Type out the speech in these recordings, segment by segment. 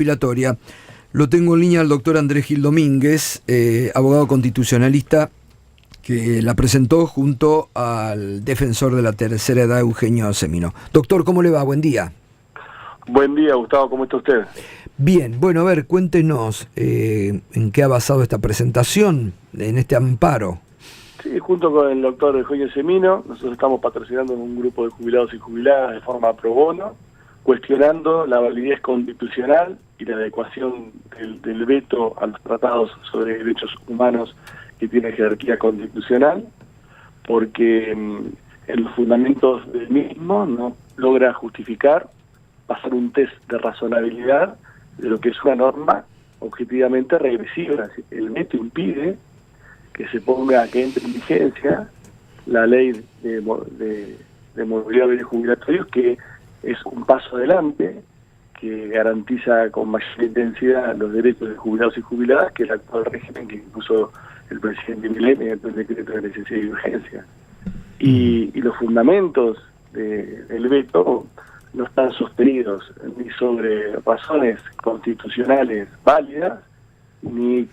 jubilatoria. Lo tengo en línea al doctor Andrés Gil Domínguez, abogado constitucionalista, que la presentó junto al defensor de la tercera edad, Eugenio Semino. Doctor, ¿cómo le va? Buen día. Buen día, Gustavo, ¿cómo está usted? Bien, bueno, a ver, cuéntenos en qué ha basado esta presentación, en este amparo. Sí, junto con el doctor Eugenio Semino, nosotros estamos patrocinando un grupo de jubilados y jubiladas de forma pro bono, cuestionando la validez constitucional y la adecuación del veto a los tratados sobre derechos humanos que tiene jerarquía constitucional, porque en los fundamentos del mismo no logra justificar pasar un test de razonabilidad de lo que es una norma objetivamente regresiva. El veto impide que se ponga, que entre en vigencia la ley de movilidad de bienes jubilatorios, que es un paso adelante, que garantiza con mayor intensidad los derechos de jubilados y jubiladas que el actual régimen que impuso el presidente Milei mediante el decreto de necesidad y urgencia. Y los fundamentos del veto no están sostenidos ni sobre razones constitucionales válidas, ni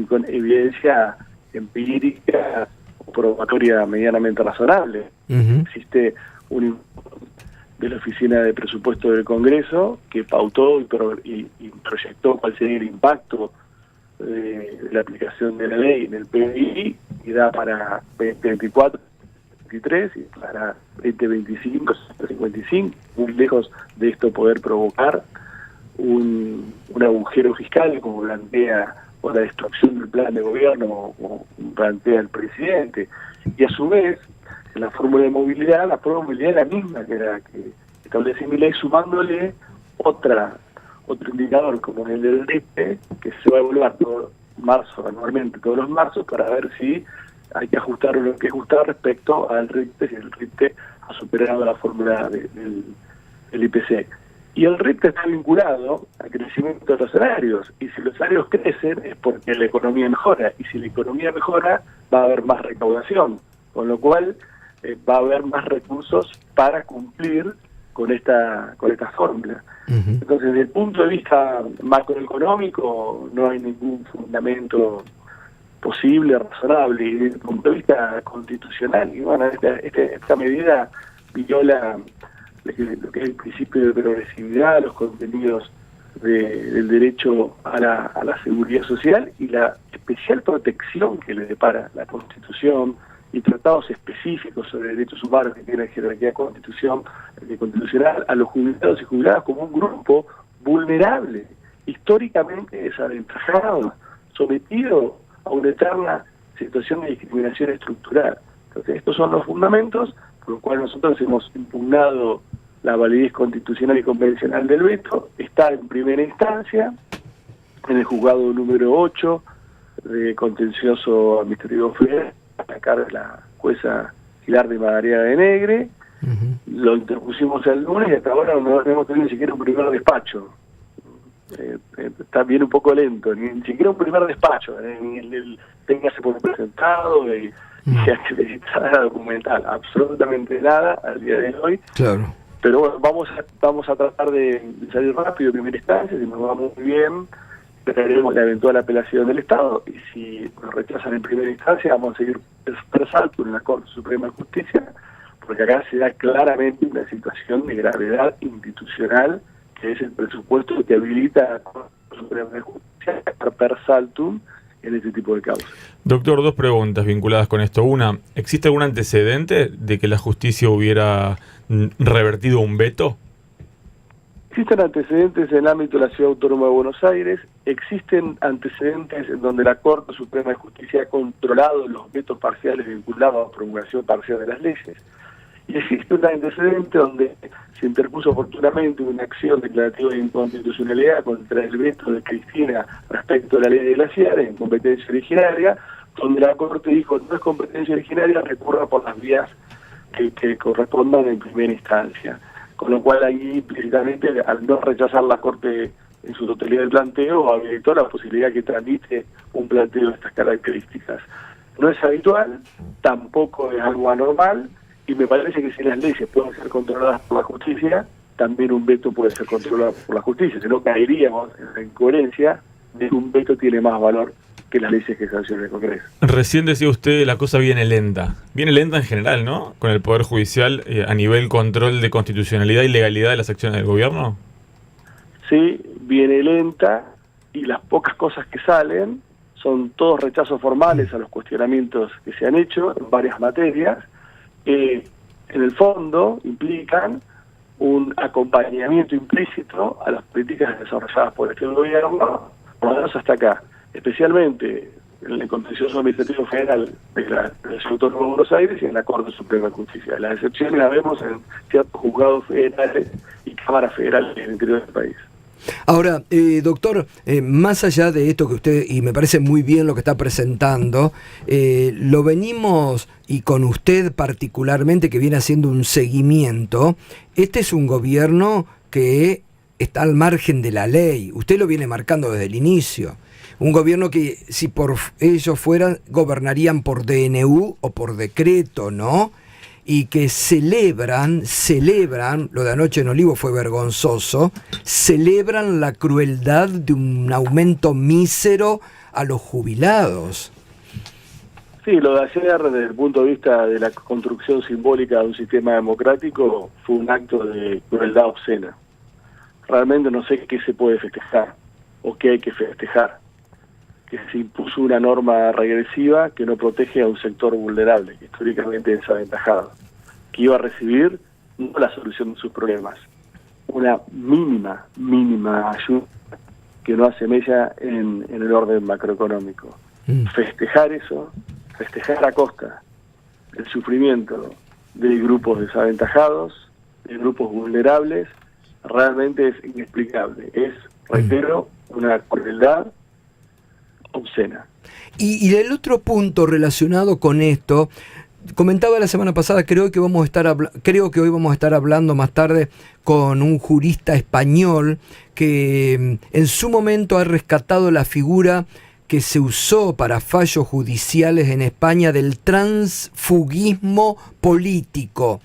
con evidencia empírica o probatoria medianamente razonable. Existe un informe de la Oficina de Presupuesto del Congreso que pautó y proyectó cuál sería el impacto de la aplicación de la ley en el PBI, y da para 2024, 2023 y para 2025, 2055, muy lejos de esto poder provocar un agujero fiscal como plantea, o la destrucción del plan de gobierno o plantea el presidente. Y a su vez, en la fórmula de movilidad, la prueba de movilidad es la misma que la que establece Milei, sumándole otro indicador como el del RIPTE, que se va a evaluar todo marzo, anualmente todos los marzos, para ver si hay que ajustar o no hay que ajustar respecto al RIPTE, si el RIPTE ha superado la fórmula del IPC. Y el RIPTE está vinculado al crecimiento de los salarios, y si los salarios crecen es porque la economía mejora, y si la economía mejora va a haber más recaudación, con lo cual va a haber más recursos para cumplir con esta fórmula. Entonces, desde el punto de vista macroeconómico no hay ningún fundamento posible, razonable, y desde el punto de vista constitucional, y bueno, esta medida viola lo que es el principio de progresividad, los contenidos del derecho a la seguridad social y la especial protección que le depara la Constitución y tratados específicos sobre derechos humanos que tiene jerarquía constitucional a los jubilados y jubiladas como un grupo vulnerable, históricamente desaventajado, sometido a una eterna situación de discriminación estructural. Entonces, estos son los fundamentos por los cuales nosotros hemos impugnado la validez constitucional y convencional del veto. Está en primera instancia, en el juzgado número 8 de contencioso administrativo federal, a cargo de la jueza Gilardi Madariaga de Negre. Lo interpusimos el lunes y hasta ahora no hemos tenido ni siquiera un primer despacho. Está bien un poco lento, ni siquiera un primer despacho, ni el téngase por presentado y se acreditada la documental, absolutamente nada al día de hoy. Claro. Pero bueno, vamos a tratar de salir rápido en primera instancia. Si nos va muy bien, esperaremos la eventual apelación del Estado, y si nos rechazan en primera instancia vamos a seguir per saltum en la Corte Suprema de Justicia, porque acá se da claramente una situación de gravedad institucional, que es el presupuesto que habilita a la Corte Suprema de Justicia per saltum en este tipo de causas. Doctor, dos preguntas vinculadas con esto. Una, ¿existe algún antecedente de que la justicia hubiera revertido un veto? Existen antecedentes en el ámbito de la Ciudad Autónoma de Buenos Aires, existen antecedentes en donde la Corte Suprema de Justicia ha controlado los vetos parciales vinculados a promulgación parcial de las leyes, y existe un antecedente donde se interpuso oportunamente una acción declarativa de inconstitucionalidad contra el veto de Cristina respecto a la ley de glaciares en competencia originaria, donde la Corte dijo no es competencia originaria, recurra por las vías que correspondan en primera instancia. Con lo cual ahí implícitamente, al no rechazar la Corte en su totalidad del planteo, habilitó la posibilidad que tramite un planteo de estas características. No es habitual, tampoco es algo anormal, y me parece que si las leyes pueden ser controladas por la justicia, también un veto puede ser controlado por la justicia, si no caeríamos en la incoherencia de que un veto tiene más valor que las leyes que sanciona el Congreso. Recién decía usted, la cosa viene lenta en general, ¿no? Con el Poder Judicial a nivel control de constitucionalidad y legalidad de las acciones del gobierno. Sí, viene lenta, y las pocas cosas que salen son todos rechazos formales a los cuestionamientos que se han hecho en varias materias, que en el fondo implican un acompañamiento implícito a las políticas desarrolladas por este gobierno, por lo menos hasta acá, especialmente en el Contencioso Administrativo Federal de la Ciudad Autónoma de Buenos Aires y en la Corte Suprema de Justicia. Las excepciones las vemos en ciertos juzgados federales y cámaras federales en el interior del país. Ahora, doctor, más allá de esto que usted, y me parece muy bien lo que está presentando, lo venimos, y con usted particularmente, que viene haciendo un seguimiento. Este es un gobierno que está al margen de la ley. Usted lo viene marcando desde el inicio. Un gobierno que, si por ellos fueran, gobernarían por DNU o por decreto, ¿no? Y que celebran, lo de anoche en Olivo fue vergonzoso, celebran la crueldad de un aumento mísero a los jubilados. Sí, lo de ayer, desde el punto de vista de la construcción simbólica de un sistema democrático, fue un acto de crueldad obscena. Realmente no sé qué se puede festejar, o qué hay que festejar. Que se impuso una norma regresiva que no protege a un sector vulnerable, históricamente desaventajado, que iba a recibir no la solución de sus problemas, una mínima ayuda que no hace mella en el orden macroeconómico. Festejar eso, festejar a costa del sufrimiento de grupos desaventajados, de grupos vulnerables, realmente es inexplicable. Es, reitero, una crueldad obscena. Y el otro punto relacionado con esto, comentaba la semana pasada, creo que hoy vamos a estar hablando más tarde con un jurista español que en su momento ha rescatado la figura que se usó para fallos judiciales en España del transfugismo político.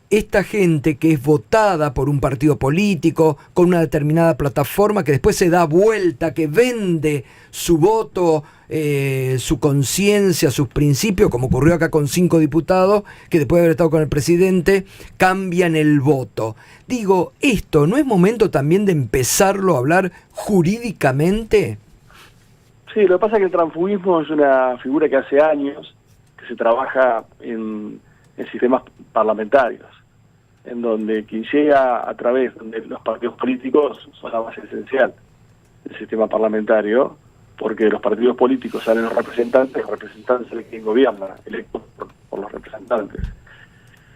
Esta gente que es votada por un partido político con una determinada plataforma, que después se da vuelta, que vende su voto, su conciencia, sus principios, como ocurrió acá con 5 diputados, que después de haber estado con el presidente, cambian el voto. Digo, ¿esto no es momento también de empezarlo a hablar jurídicamente? Sí, lo que pasa es que el transfugismo es una figura que hace años que se trabaja en sistemas parlamentarios, en donde quien llega a través, donde los partidos políticos son la base esencial del sistema parlamentario, porque los partidos políticos salen los representantes son quien gobierna, electos por los representantes.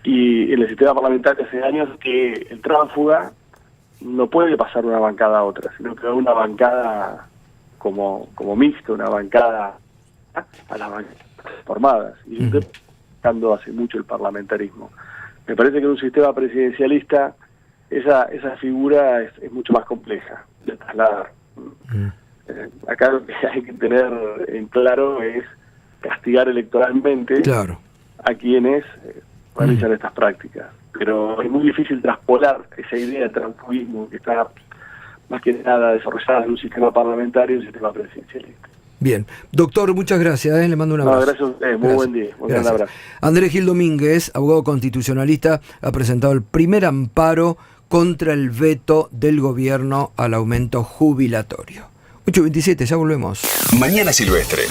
Y en el sistema parlamentario hace años que el tránsfuga no puede pasar de una bancada a otra, sino que una bancada como mixta, una bancada a las bancadas formadas. Y buscando hace mucho el parlamentarismo. Me parece que en un sistema presidencialista esa figura es mucho más compleja de trasladar. Acá lo que hay que tener en claro es castigar electoralmente a quienes realizan estas prácticas. Pero es muy difícil traspolar esa idea de transfugismo que está más que nada desarrollada en un sistema parlamentario y un sistema presidencialista. Bien. Doctor, muchas gracias. Le mando un abrazo. No, gracias a ustedes. Muy buen día. Un gran abrazo. Andrés Gil Domínguez, abogado constitucionalista, ha presentado el primer amparo contra el veto del gobierno al aumento jubilatorio. 8:27, ya volvemos. Mañana Silvestre.